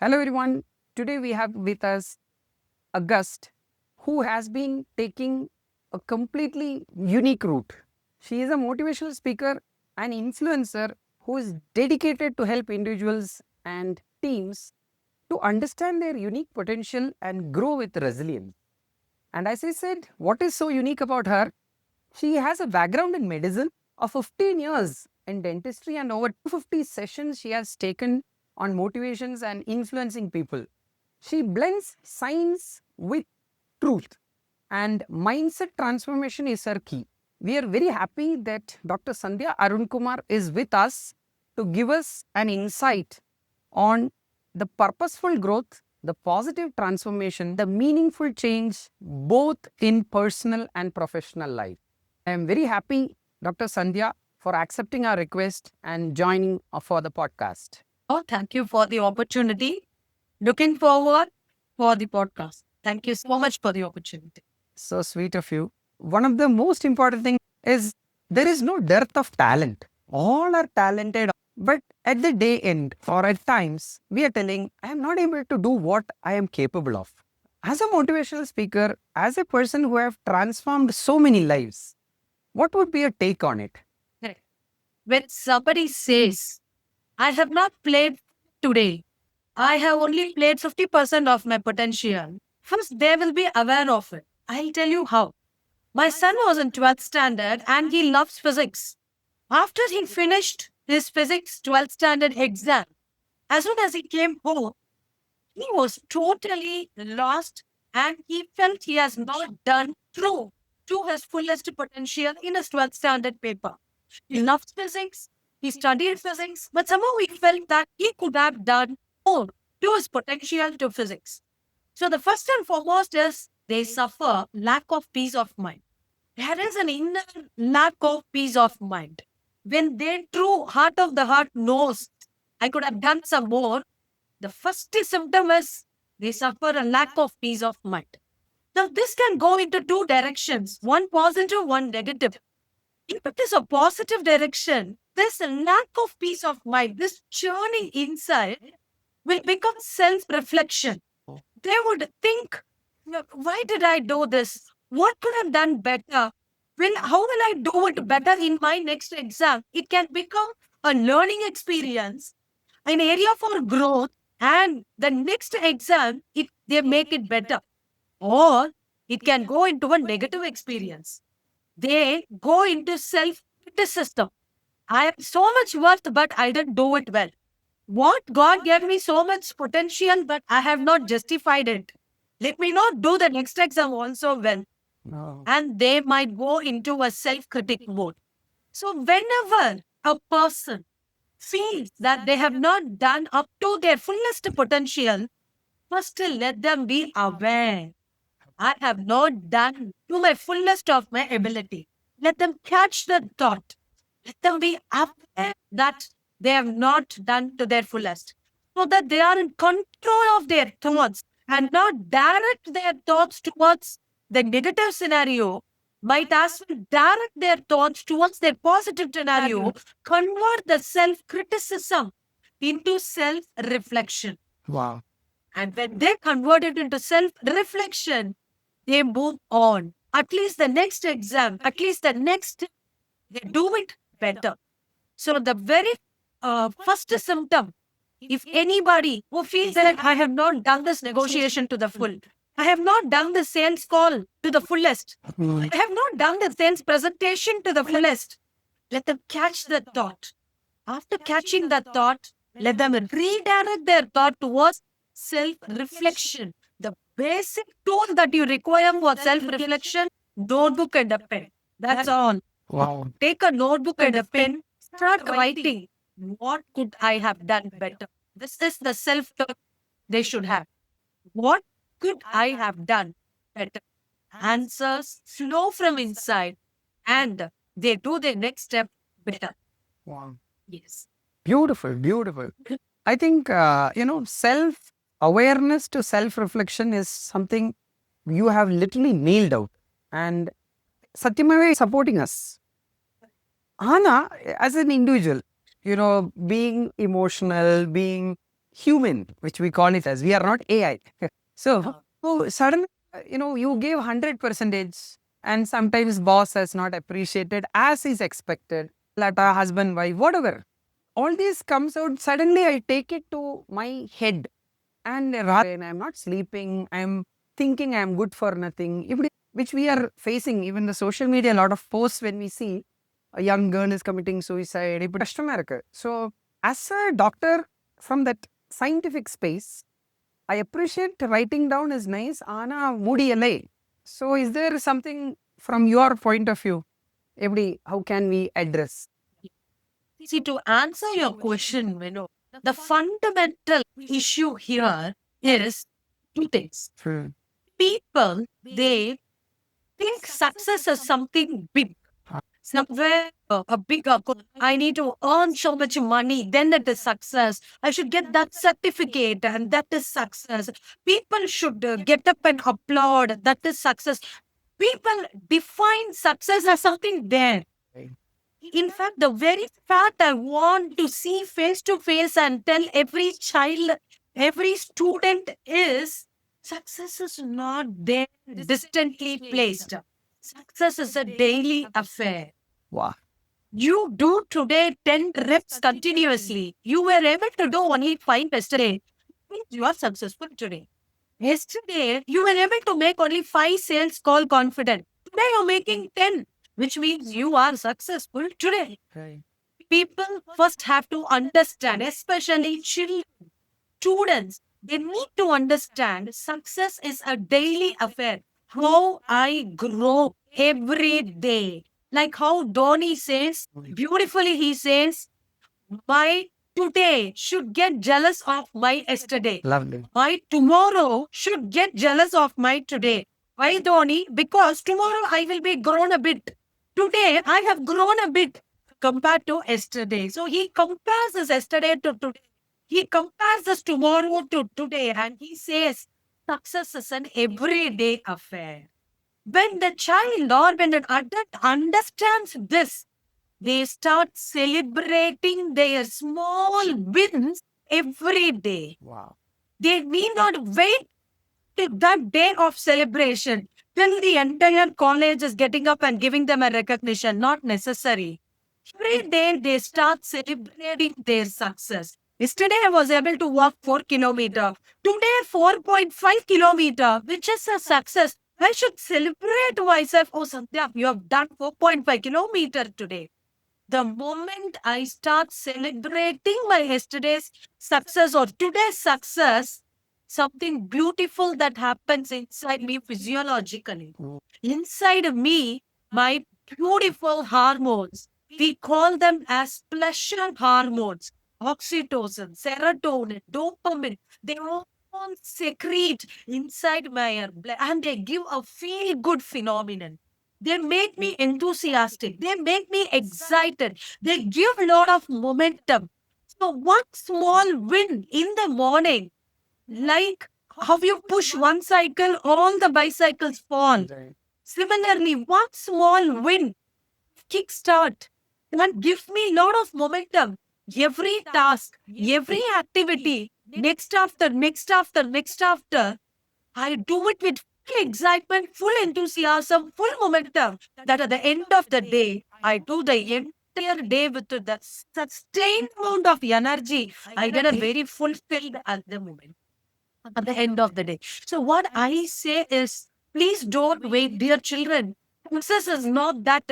Hello, everyone. Today we have with us a guest who has been taking a completely unique route. She is a motivational speaker and influencer who is dedicated to help individuals and teams to understand their unique potential and grow with resilience. And as I said, what is so unique about her? She has a background in medicine of 15 years in dentistry and over 250 sessions she has taken on motivations and influencing people. She blends science with truth, and mindset transformation is her key. We are very happy that Dr. Sandhya Arun Kumar is with us to give us an insight on the purposeful growth, the positive transformation, the meaningful change both in personal and professional life. I am very happy, Dr. Sandhya, for accepting our request and joining for the podcast. Oh, thank you for the opportunity. Looking forward for the podcast. Thank you so much for the opportunity. So sweet of you. One of the most important things is there is no dearth of talent. All are talented, but at the day end or at times, we are telling, I am not able to do what I am capable of. As a motivational speaker, as a person who have transformed so many lives, what would be your take on it? Correct. When somebody says, I have not played today, I have only played 50% of my potential, first they will be aware of it. I'll tell you how. My son was in 12th standard and he loves physics. After he finished his physics 12th standard exam, as soon as he came home, he was totally lost and he felt he has not done true to his fullest potential in his 12th standard paper. He loved physics, he studied physics, but somehow he felt that he could have done more to his potential to physics. So the first and foremost is they suffer lack of peace of mind. There is an inner lack of peace of mind. When their true heart of the heart knows, I could have done some more, the first symptom is they suffer a lack of peace of mind. Now, this can go into two directions, one positive, one negative. If it is a positive direction, this lack of peace of mind, this churning inside will become self reflection. They would think, why did I do this? What could I have done better? How will I do it better in my next exam? It can become a learning experience, an area for growth, and the next exam, they make it better. Or it can go into a negative experience. They go into self criticism. I am so much worth, but I didn't do it well. What God gave me so much potential, but I have not justified it. Let me not do the next exam also well. No. And they might go into a self critic mode. So, whenever a person feels that they have not done up to their fullest potential, first let them be aware. I have not done to my fullest of my ability. Let them catch the thought. Let them be aware that they have not done to their fullest. So that they are in control of their thoughts and not direct their thoughts towards the negative scenario, might as well direct their thoughts towards their positive scenario, convert the self criticism into self reflection. Wow. And when they convert it into self reflection, they move on. At least the next exam, at least the next, they do it better. So the very first symptom, if anybody who feels that I have not done this negotiation to the full, I have not done the sales call to the fullest, I have not done the sales presentation to the fullest, let them catch the thought. After catching the thought, let them redirect their thought towards self reflection. The basic tool that you require for self reflection, notebook and a pen. That's all. Wow. Take a notebook and a pen, start writing. What could I have done better? This is the self talk they should have. What could I have done better? Answers flow from inside and they do the next step better. Wow. Yes. Beautiful, beautiful. I think, self awareness to self reflection is something you have literally nailed out. And Satyamaya is supporting us. Anna, as an individual, being emotional, being human, which we call it as. We are not AI. So suddenly, you gave 100%, and sometimes boss has not appreciated as is expected. Let a husband, wife, whatever. All this comes out. Suddenly, I take it to my head, and I'm not sleeping. I'm thinking I'm good for nothing. Which we are facing, even the social media, a lot of posts when we see a young girl is committing suicide. இப்படி கஷ்டமா இருக்கு. So, as a doctor from that scientific space, I appreciate writing down is nice. ஆனா முடியலை. So, is there something from your point of view? How can we address? See, to answer your question, the fundamental issue here is two things. People, they think success is something big. Somewhere a big I need to earn so much money, then that is success. I should get that certificate, and that is success. People should get up and applaud. That is success. People define success as something there. Right. In fact, the very fact I want to see face to face and tell every child, every student is success is not there distantly placed. Success is a daily affair. Wow. You do today 10 reps continuously. You were able to do only 5 yesterday. Means you are successful today. Yesterday, you were able to make only 5 sales call confident. Today, you're making 10, which means you are successful today. Right. People first have to understand, especially children, students, they need to understand success is a daily affair. How I grow every day. Like how Dhoni says, beautifully he says, my today should get jealous of my yesterday. Lovely. My tomorrow should get jealous of my today. Why, Dhoni? Because tomorrow I will be grown a bit. Today I have grown a bit compared to yesterday. So he compares his yesterday to today. He compares his tomorrow to today, and he says success is an everyday affair. When the child or when an adult understands this, they start celebrating their small wins every day. Wow. They need not wait till that day of celebration till the entire college is getting up and giving them a recognition. Not necessary. Every day they start celebrating their success. Yesterday I was able to walk 4 kilometers. Today 4.5 kilometers, which is a success. I should celebrate myself. Oh, Sandhya, you have done 4.5 kilometers today. The moment I start celebrating my yesterday's success or today's success, something beautiful that happens inside me physiologically. Inside of me, my beautiful hormones, we call them as pleasure hormones, oxytocin, serotonin, dopamine, they all secrete inside my blood and they give a feel good phenomenon. They make me enthusiastic. They make me excited. They give a lot of momentum. So one small win in the morning, like how you push one cycle, all the bicycles fall. Right. Similarly, one small win, kickstart, and give me a lot of momentum. Every task, every activity, next after, I do it with full excitement, full enthusiasm, full momentum. That at the end of the day, I do the entire day with that sustained amount of energy. I get a very fulfilled at the moment, at the end of the day. So what I say is, please don't wait, dear children. Success is not that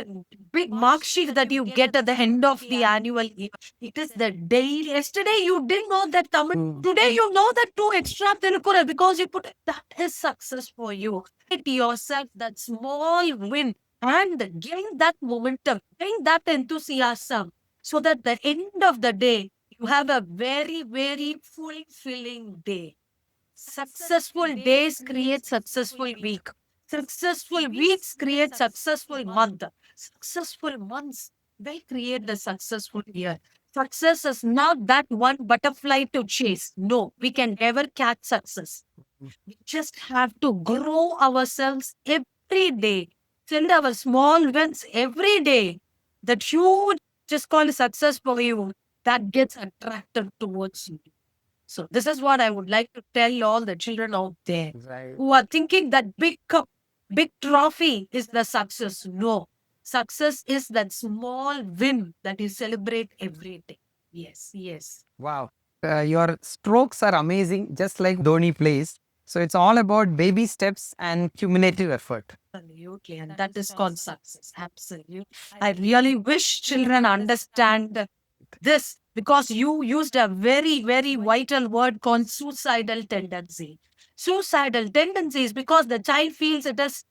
big mark sheet that you get at the end of the annual year. It is the day. Yesterday you didn't know that Tamil. Today you know that 2 extra Tirukkural because you put that is success for you. Get yourself that small win and gain that momentum, gain that enthusiasm, so that the end of the day you have a very, very fulfilling day. Successful days create successful week. Successful weeks create successful month. Successful months, they create the successful year. Success is not that one butterfly to chase. No, we can never catch success. We just have to grow ourselves every day. Send our small wins every day. That huge, just called success for you, that gets attracted towards you. So this is what I would like to tell all the children out there Right. who are thinking that big cup, big trophy is the success. No, success is that small win that you celebrate every day. Yes, yes. Wow. Your strokes are amazing, just like Dhoni plays. So it's all about baby steps and cumulative effort. Absolutely. And that is called success. Absolutely. I really wish children understand this because you used a very, very vital word called suicidal tendency. Suicidal tendency is because the child feels it is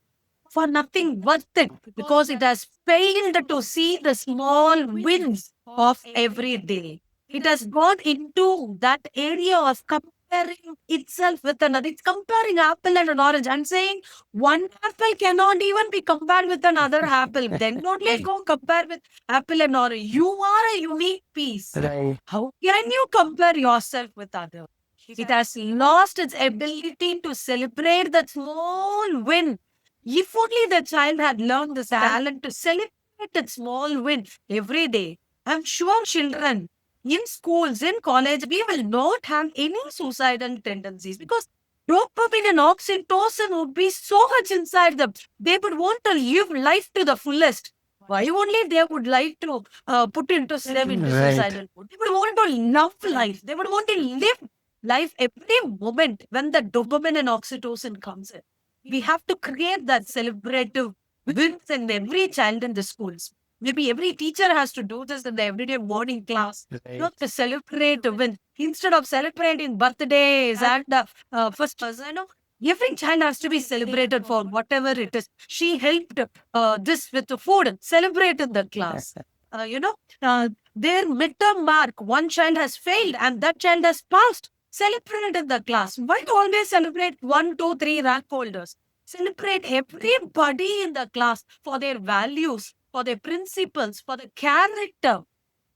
for nothing worth it because it has failed to see the small wins of every day. It has gone into that area of comparing itself with another. It's comparing apple and an orange. I'm saying one apple cannot even be compared with another apple. Then don't let go compare with apple and orange. You are a unique piece. Right. How can you compare yourself with others? It has lost its ability to celebrate that small win. If only the child had learned this talent to celebrate its small win every day, I'm sure children in schools, in college, we will not have any suicidal tendencies because dopamine and oxytocin would be so much inside them. They would want to live life to the fullest. Why only they would like to put into step into Right. suicidal mode? They would want to love life. They would want to live life every moment when the dopamine and oxytocin comes in. We have to create that celebrative wins in every child in the schools. Maybe every teacher has to do this in the everyday morning class. Right. Not to celebrate a win. Instead of celebrating birthdays and first, every child has to be celebrated for whatever it is. She helped this with the food, celebrate in the class. Their midterm mark, one child has failed and that child has passed. Celebrate in the class. Why always celebrate 1, 2, 3 rank holders? Celebrate everybody in the class for their values, for their principles, for the character.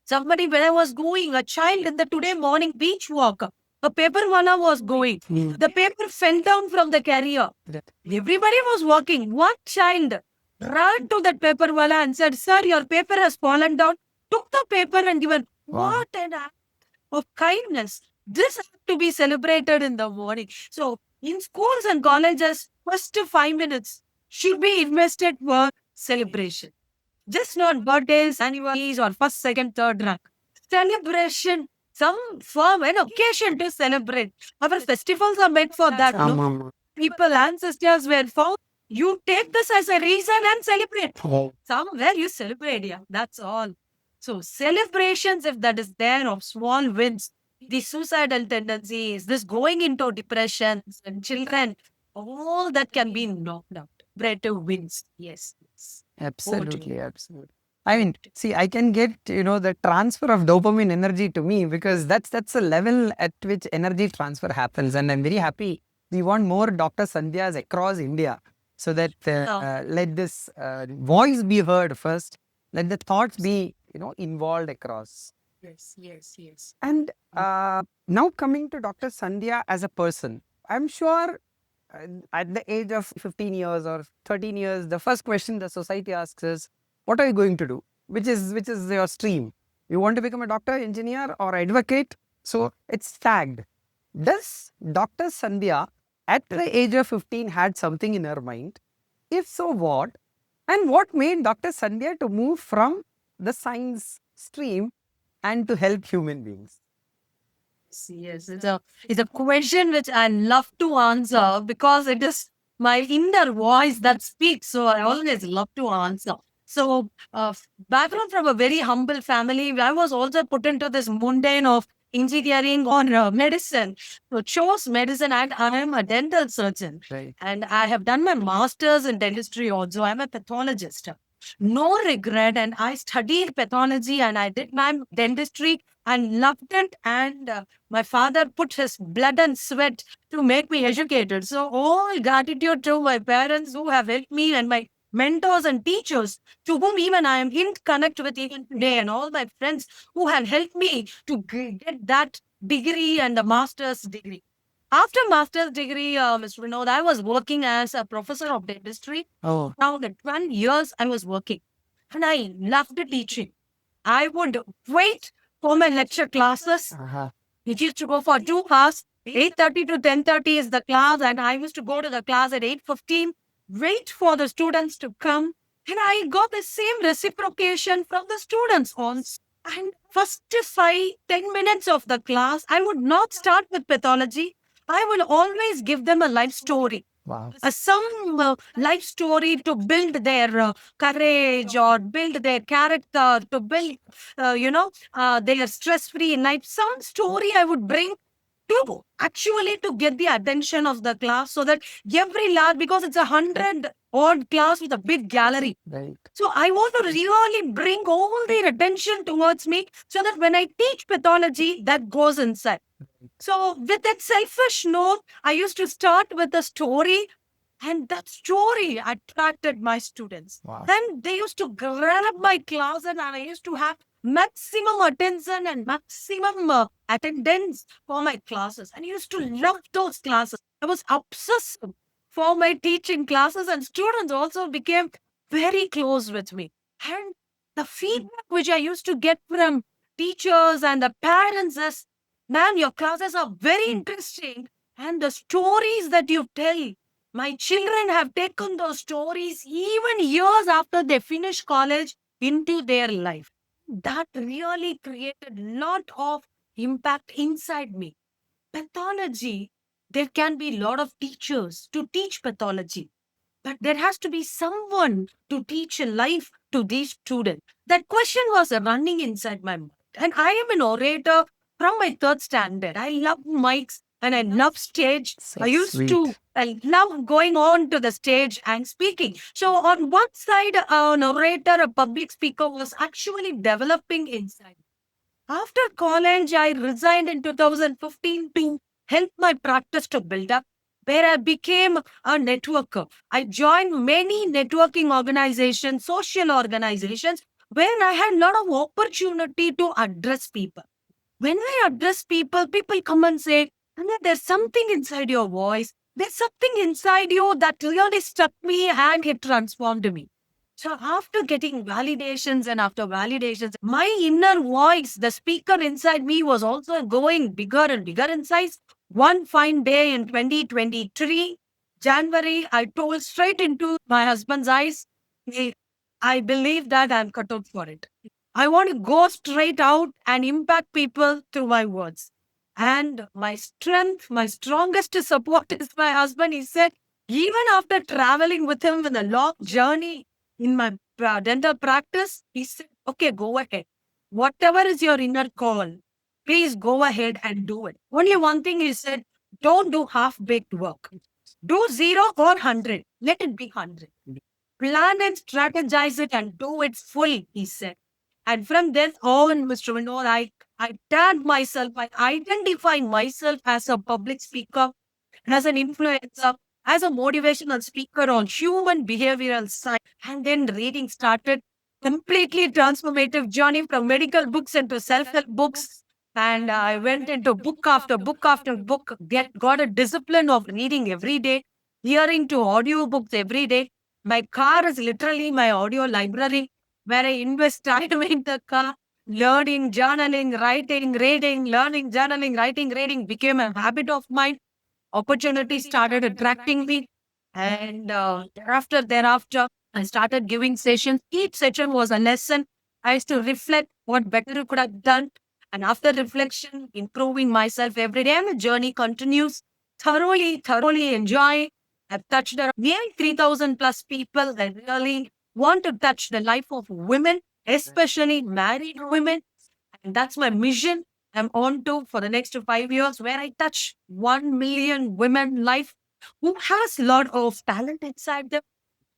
Somebody, when I was going, a child in the today morning beach walk, a paper wala was going. Mm. The paper fell down from the carrier. Right. Everybody was walking. One child ran to that paper wala and said, "Sir, your paper has fallen down." Took the paper and given. Wow. What an act of kindness. This has to be celebrated in the morning. So, in schools and colleges, first 5 minutes should be invested for celebration. Just not birthdays, anniversaries, or first, second, third rank. Celebration. Some form, an occasion to celebrate. Our festivals are meant for that. No? Amama. People, ancestors were found. You take this as a reason and celebrate. Right. Somewhere you celebrate, yeah. That's all. So celebrations, if that is there of small wins, the suicidal tendencies, this going into depressions and children, all that can be knocked out. Better wins. Yes. Yes. Absolutely, absolutely. I mean, see, I can get, the transfer of dopamine energy to me because that's a level at which energy transfer happens. And I'm very happy. We want more Dr. Sandhyas across India so that let this voice be heard first. Let the thoughts be, involved across. Yes. Yes. Yes. And now coming to Dr. Sandhya as a person, I'm sure at the age of 15 years or 13 years, the first question the society asks is, what are you going to do? Which is your stream? You want to become a doctor, engineer, or advocate? So it's tagged. Does Dr. Sandhya at the age of 15 had something in her mind? If so, what? And what made Dr. Sandhya to move from the science stream and to help human beings? Yes, it's a question which I love to answer because it is my inner voice that speaks. So I always love to answer. So, background from a very humble family, I was also put into this mundane of engineering or medicine. So chose medicine, and I am a dental surgeon. Right. And I have done my master's in dentistry also. I'm a pathologist. No regret. And I studied pathology and I did my dentistry and loved it. And my father put his blood and sweat to make me educated. So all gratitude to my parents who have helped me and my mentors and teachers to whom even I am in connect with even today, and all my friends who have helped me to get that degree and a master's degree. After master's degree, Mr. Vinod, I was working as a professor of dentistry. Oh, Around 12 years, I was working and I loved teaching. I would wait for my lecture classes. It used to go for 2 hours. 8:30 to 10:30 is the class, and I used to go to the class at 8:15, wait for the students to come, and I got the same reciprocation from the students also. And first 5-10 minutes of the class, I would not start with pathology. I will always give them a life story, Wow. some life story to build their courage or build their character, to build, their stress-free life. Some story I would bring to actually to get the attention of the class, so that every lab, because it's 100 odd class with a big gallery, Right. so I want to really bring all their attention towards me, so that when I teach pathology, that goes inside. So with that selfish note, I used to start with a story, and that story attracted my students. Wow. And they used to grab my class, and I used to have maximum attention and maximum attendance for my classes. And I used to love those classes. I was obsessed for my teaching classes, and students also became very close with me. And the feedback which I used to get from teachers and the parents is, man, your classes are very interesting. And the stories that you tell, my children have taken those stories even years after they finish college into their life. That really created a lot of impact inside me. Pathology, there can be a lot of teachers to teach pathology, but there has to be someone to teach a life to these students. That question was running inside my mind. And I am an orator from my third standard. I love mics and I love stage. So I used sweet. to, I love going on to the stage and speaking. So on one side, an orator, a public speaker was actually developing inside. After college, I resigned in 2015 to help my practice to build up, where I became a networker. I joined many networking organizations, social organizations, where I had a lot of opportunity to address people. When I address people, people come and say, "Anya, there's something inside your voice. There's something inside you that really struck me and it transformed me." So after getting validations and after validations, my inner voice, the speaker inside me, was also going bigger and bigger in size. One fine day in 2023, January, I told straight into my husband's eyes, "Hey, I believe that I'm cut out for it. I want to go straight out and impact people through my words." And my strength, my strongest support is my husband. He said, even after traveling with him in a long journey in my dental practice, he said, "Okay, go ahead. Whatever is your inner call, please go ahead and do it." Only one thing he said, don't do half baked work. Do 0 or 100. Let it be 100. Plan and strategize it and do it full, he said. And from then on, Mr. Vinod, I tagged myself, I identified myself as a public speaker, as an influencer, as a motivational speaker on human behavioral science. And then reading started, completely transformative journey from medical books into self-help books. And I went into book after book after book, got a discipline of reading every day, hearing to audio books every day. My car is literally my audio library, where I invest time in the car. Learning, journaling, writing, reading, learning, journaling, writing, reading became a habit of mine. Opportunities started attracting me. And thereafter, I started giving sessions. Each session was a lesson. I used to reflect what better I could have done. And after reflection, improving myself every day. And the journey continues. Thoroughly enjoy. I've touched around nearly 3,000 plus people. I really want to touch the life of women, especially married women. And that's my mission. I'm on to for the next 5 years, where I touch 1 million women life who has a lot of talent inside them.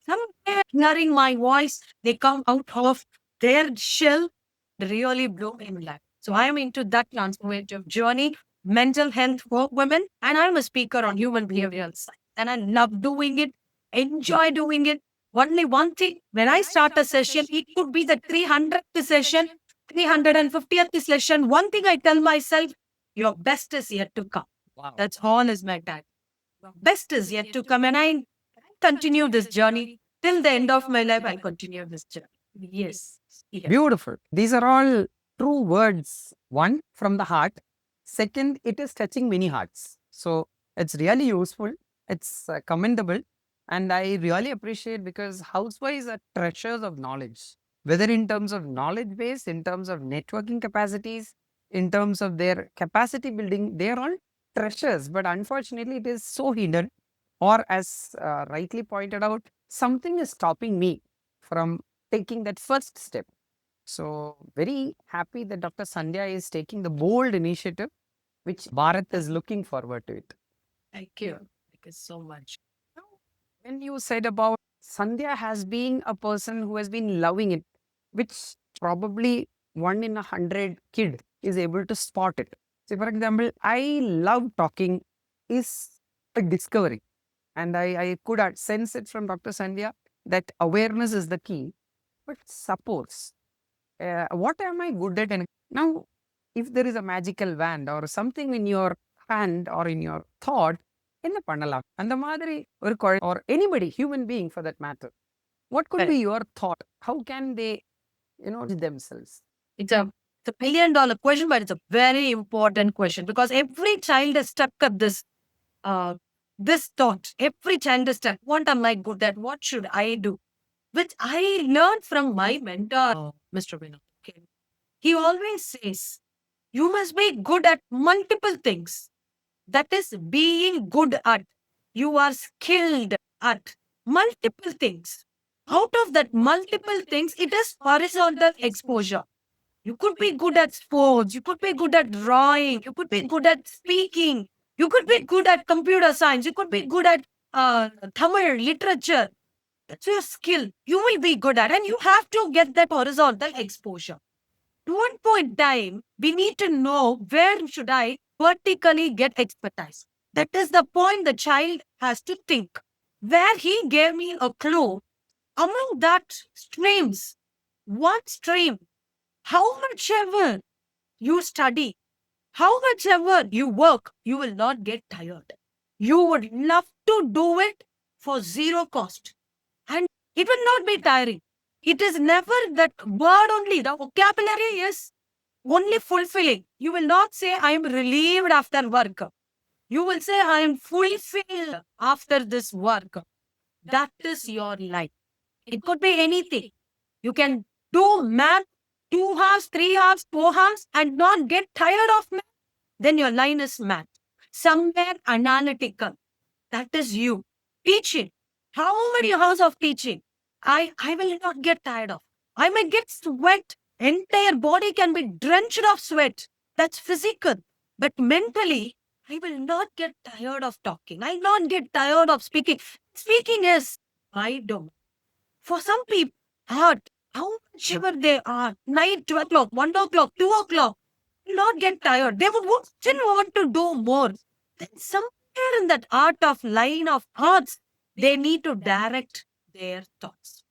Somewhere hearing my voice, they come out of their shell, really bloom in life. So I am into that transformative journey, mental health for women, and I'm a speaker on human behavioral science. And I love doing it, enjoy doing it. Only one thing, when I start a session, it could be the 300th session, 350th session. One thing I tell myself, your best is yet to come. Wow. That's all is my time. Best is yet to come. And I continue this journey till the end of my life. I'll continue this journey. Yes. Yes. Beautiful. These are all true words. One from the heart. Second, it is touching many hearts. So it's really useful. It's commendable. And I really appreciate because housewives are treasures of knowledge, whether in terms of knowledge base, in terms of networking capacities, in terms of their capacity building, they are all treasures. But unfortunately, it is so hidden, or as rightly pointed out, something is stopping me from taking that first step. So, very happy that Dr. Sandhya is taking the bold initiative, which Bharat is looking forward to it. Thank you. Thank you so much. Now, when you said about Sandhya has been a person who has been loving it, which probably 1 in 100 kid is able to spot it. So, for example, I love talking is a discovery. And I could sense it from Dr. Sandhya that awareness is the key. But suppose, what am I good at? And now, if there is a magical wand or something in your hand or in your thought, என்ன பண்ணலாம் அந்த மாதிரி ஒரு or anybody human being for that matter, what could be your thought? How can they themselves? It's a $1 million question, but it's a very important question because every child is stuck at this thought. Every child is stuck. What am I good at? What should I do? Which I learned from my mentor, Mr. Vinod. Okay. He always says, you must be good at multiple things. That is being good at. You are skilled at multiple things. Out of that multiple things, it is horizontal exposure. You could be good at sports. You could be good at drawing. You could be good at speaking. You could be good at computer science. You could be good at Tamil literature. That's your skill. You will be good at, and you have to get that horizontal exposure. At one point in time, we need to know where should I vertically get expertise. That is the point the child has to think. Where he gave me a clue, among that streams, one stream, how much ever you study, how much ever you work, you will not get tired. You would love to do it for zero cost. And it will not be tiring. It is never that word only. The vocabulary is only fulfilling. You will not say, I am relieved after work. You will say, I am fulfilled after this work. That is your life. It could be anything. You can do math 2 hours, 3 hours, 4 hours and not get tired of math. Then your line is math. Somewhere analytical. That is you. Teaching. How many hours of teaching? I will not get tired of. I may get sweat. Entire body can be drenched of sweat. That's physical. But mentally, I will not get tired of talking. I will not get tired of speaking. Speaking is my domain. For some people, art, how much ever they are, night, 2 o'clock, 1 o'clock, 2 o'clock, will not get tired. They would still want to do more. Then somewhere in that art of line of arts, they need to direct their thoughts.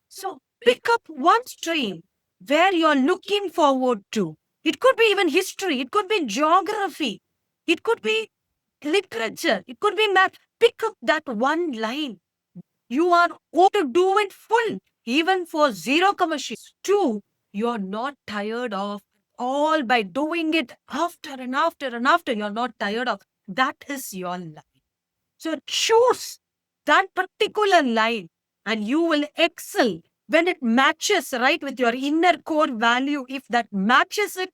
So pick up one stream where you're looking forward to. It could be even history, it could be geography, it could be literature, it could be math. Pick up that one line. You are going to do it full, even for zero commercials. Two, you're not tired of all by doing it after and after and after. You're not tired of. That is your line. So choose that particular line and you will excel when it matches right with your inner core value. If that matches it,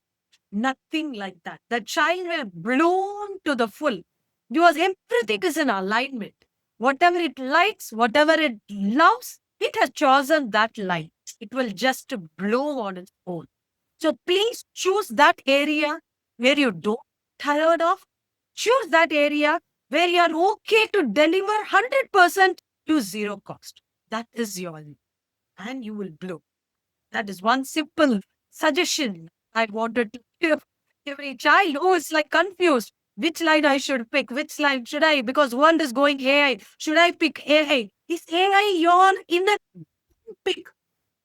nothing like that. The child will bloom to the full because everything is in alignment. Whatever it likes, whatever it loves, it has chosen that line. It will just bloom on its own. So please choose that area where you don't tired of. Choose that area where you are okay to deliver 100% to zero cost. That is your line. And you will bloom. That is one simple suggestion I wanted to give every child who is like confused. Which line I should pick? Which line should I? Because one is going AI. Should I pick AI? Is AI your inner pick?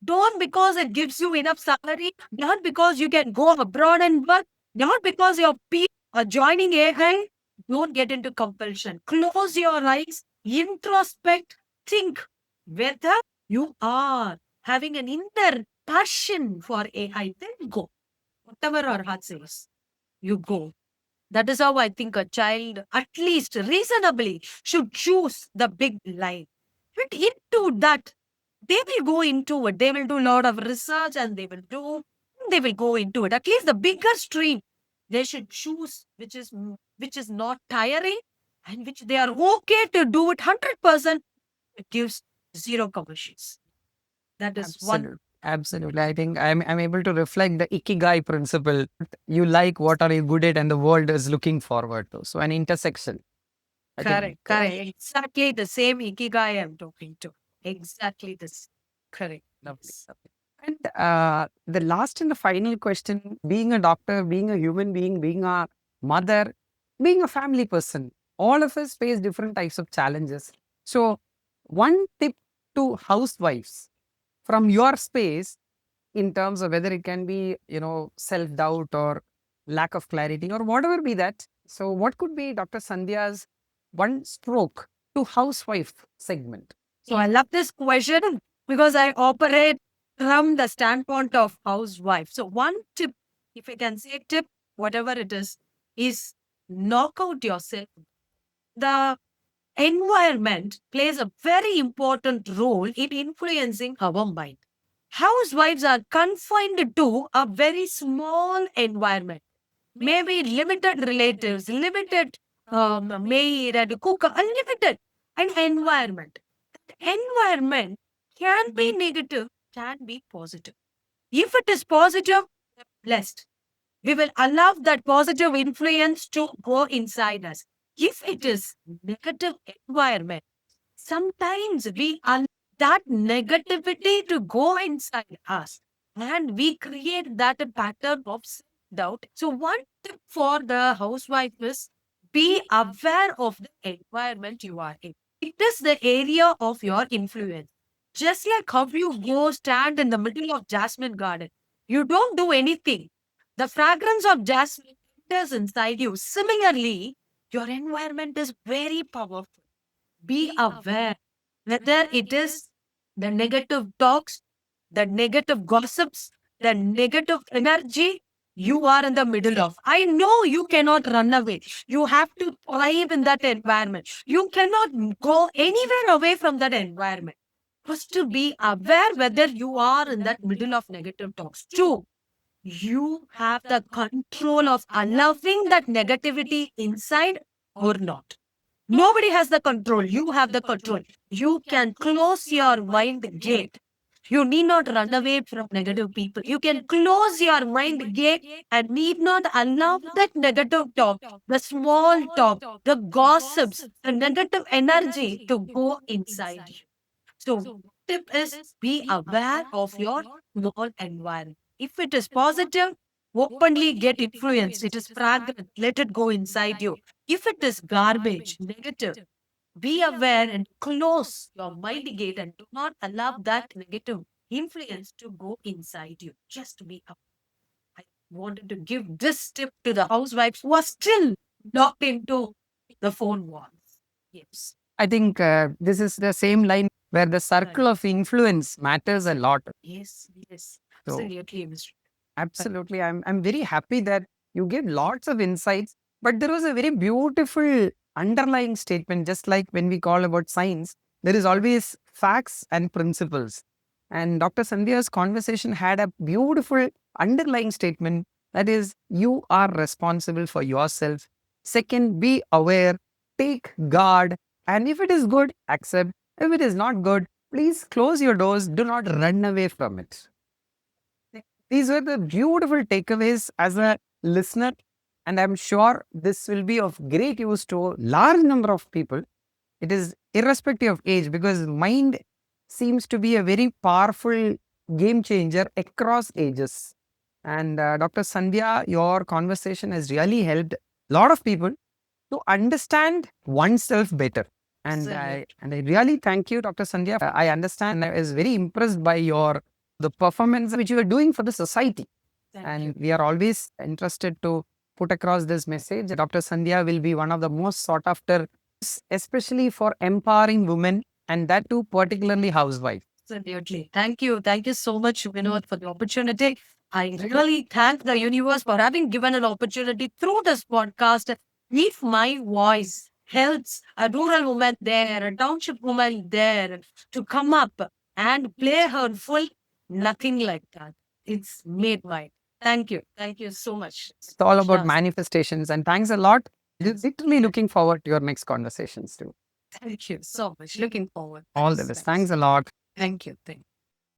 Don't because it gives you enough salary, not because you can go abroad and work, not because your people are joining AI. Don't get into compulsion. Close your eyes, introspect, think whether you are having an inner passion for AI, then go. Whatever our heart says, you go. That is how I think a child, at least reasonably, should choose the big line. But into that, they will go into it. They will do a lot of research and they will go into it. At least the bigger stream, they should choose which is not tiring and which they are okay to do it 100%. It gives zero commercials. That is one. Absolutely. Absolutely. I think I'm able to reflect the ikigai principle. You like what are you good at and the world is looking forward to. So an intersection. I think Correct. Exactly the same ikigai I'm talking to. Exactly this. Correct. lovely. Yes. Lovely. And the last and the final question, being a doctor, being a human being, being a mother, being a family person, all of us face different types of challenges. So one tip to housewives from your space in terms of whether it can be, self-doubt or lack of clarity or whatever be that. So what could be Dr. Sandhya's one stroke to housewife segment? So I love this question because I operate from the standpoint of housewife. So one tip, if I can say tip, whatever it is knock out yourself. The environment plays a very important role in influencing our mind. Housewives are confined to a very small environment, maybe limited relatives, limited maid and cook, unlimited an environment. Environment can be negative, can be positive. If it is positive, blessed. We will allow that positive influence to go inside us. If it is negative environment, sometimes we allow that negativity to go inside us and we create that pattern of doubt. So one tip for the housewife is be aware of the environment you are in. It is the area of your influence. Just like how you go stand in the middle of jasmine garden, you don't do anything. The fragrance of jasmine enters inside you. Similarly, your environment is very powerful. Be aware whether it is the negative talks, the negative gossips, the negative energy you are in the middle of. I know you cannot run away. You have to thrive in that environment. You cannot go anywhere away from that environment. First, to be aware whether you are in that middle of negative talks. Two, you have the control of allowing that negativity inside or not. Nobody has the control. You have the control. You can close your mind gate. You need not run away from negative people. You can close your mind gate and need not allow that negative talk, the small talk, the gossips, the negative energy to go inside you. So, tip is be aware of your small environment. If it is positive, openly get influenced. It is fragrant. Let it go inside you. If it is garbage, negative, be aware and close your mind gate and do not allow that negative influence to go inside you. Just be aware. I wanted to give this tip to the housewives who are still locked into the phone walls. Yes. I think this is the same line where the circle of influence matters a lot. Yes, yes. So Absolutely, Mr. absolutely, I'm very happy that you gave lots of insights, but there was a very beautiful underlying statement. Just like when we call about science, there is always facts and principles. And Dr. Sandhya's conversation had a beautiful underlying statement that is, you are responsible for yourself. Second, be aware, take guard, and if it is good, accept. If it is not good, please close your doors. Do not run away from it. These were the beautiful takeaways as a listener, and I'm sure this will be of great use to a large number of people. It is irrespective of age because mind seems to be a very powerful game changer across ages. And Dr. Sandhya, your conversation has really helped a lot of people to understand oneself better. And I really thank you, Dr. Sandhya. I understand. I was very impressed by the performance which you are doing for the society. And we are always interested to put across this message. Dr. Sandhya will be one of the most sought after, especially for empowering women, and that too particularly housewives. Absolutely. Thank you. Thank you so much, Vinod, for the opportunity. I really thank the universe for having given an opportunity through this podcast. If my voice helps a rural woman there, a township woman there to come up and play her full, nothing like that. It's made mine. Thank you. Thank you so much. It's all about Shaz. manifestations. And thanks a lot. Literally looking forward to your next conversations too. Thank you so much. Looking forward. All the best. Thanks a lot. Thank you. Thank you.